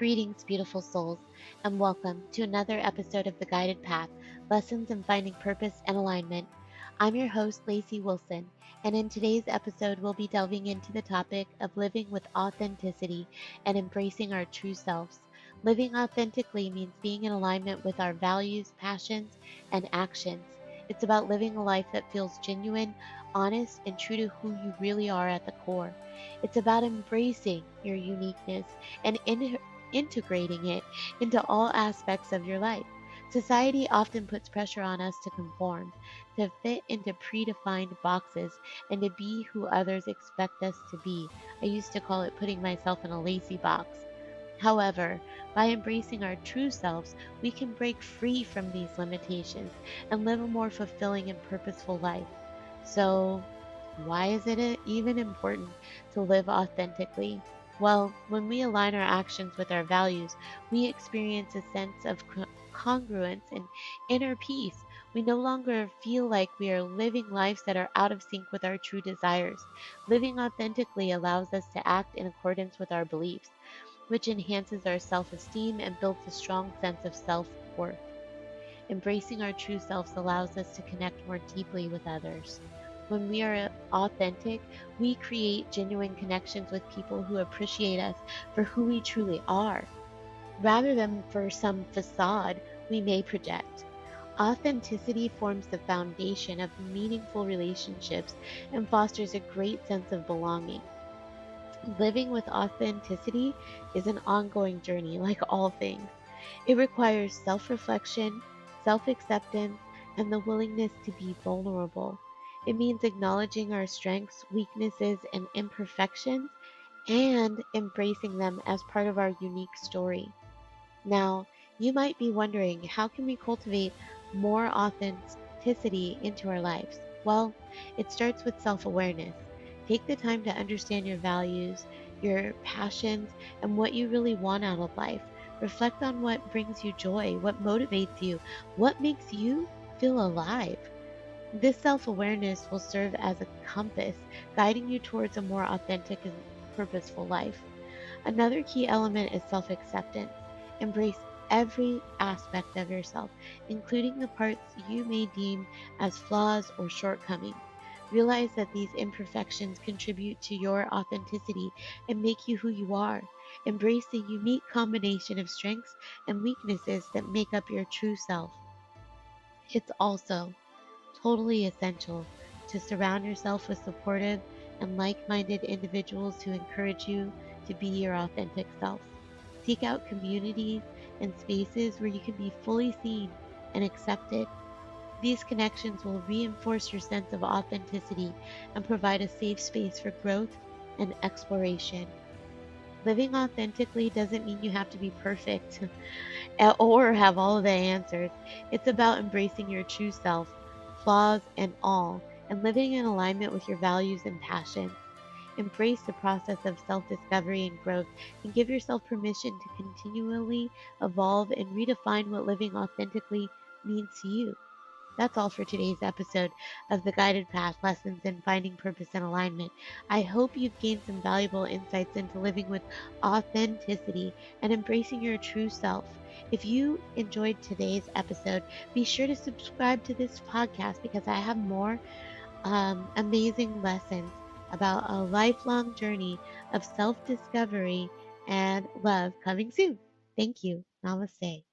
Greetings, beautiful souls, and welcome to another episode of The Guided Path Lessons in Finding Purpose and Alignment. I'm your host, Lacey Wilson, and in today's episode, we'll be delving into the topic of living with authenticity and embracing our true selves. Living authentically means being in alignment with our values, passions, and actions. It's about living a life that feels genuine, honest, and true to who you really are at the core. It's about embracing your uniqueness and integrating it into all aspects of your life. Society often puts pressure on us to conform, to fit into predefined boxes, and to be who others expect us to be. I used to call it putting myself in a lazy box. However, by embracing our true selves, we can break free from these limitations and live a more fulfilling and purposeful life. So, why is it even important to live authentically? Well, when we align our actions with our values, we experience a sense of congruence and inner peace. We no longer feel like we are living lives that are out of sync with our true desires. Living authentically allows us to act in accordance with our beliefs, which enhances our self esteem and builds a strong sense of self worth. Embracing our true selves allows us to connect more deeply with others. When we are authentic, we create genuine connections with people who appreciate us for who we truly are, rather than for some facade we may project. Authenticity forms the foundation of meaningful relationships and fosters a great sense of belonging. Living with authenticity is an ongoing journey, like all things. It requires self reflection, self acceptance, and the willingness to be vulnerable. It means acknowledging our strengths, weaknesses, and imperfections and embracing them as part of our unique story. Now, you might be wondering, how can we cultivate more authenticity into our lives? Well, it starts with self awareness. Take the time to understand your values, your passions, and what you really want out of life. Reflect on what brings you joy, what motivates you, what makes you feel alive. This self awareness will serve as a compass, guiding you towards a more authentic and purposeful life. Another key element is self acceptance. Embrace every aspect of yourself, including the parts you may deem as flaws or shortcomings. Realize that these imperfections contribute to your authenticity and make you who you are. Embrace the unique combination of strengths and weaknesses that make up your true self. It's also totally essential to surround yourself with supportive and like minded individuals who encourage you to be your authentic self. Seek out communities and spaces where you can be fully seen and accepted. These connections will reinforce your sense of authenticity and provide a safe space for growth and exploration. Living authentically doesn't mean you have to be perfect or have all of the answers. It's about embracing your true self, flaws and all, and living in alignment with your values and passions. Embrace the process of self discovery and growth, and give yourself permission to continually evolve and redefine what living authentically means to you. That's all for today's episode of The Guided Path Lessons in Finding Purpose and Alignment. I hope you've gained some valuable insights into living with authenticity and embracing your true self. If you enjoyed today's episode, be sure to subscribe to this podcast because I have more amazing lessons about a lifelong journey of self discovery and love coming soon. Thank you. Namaste.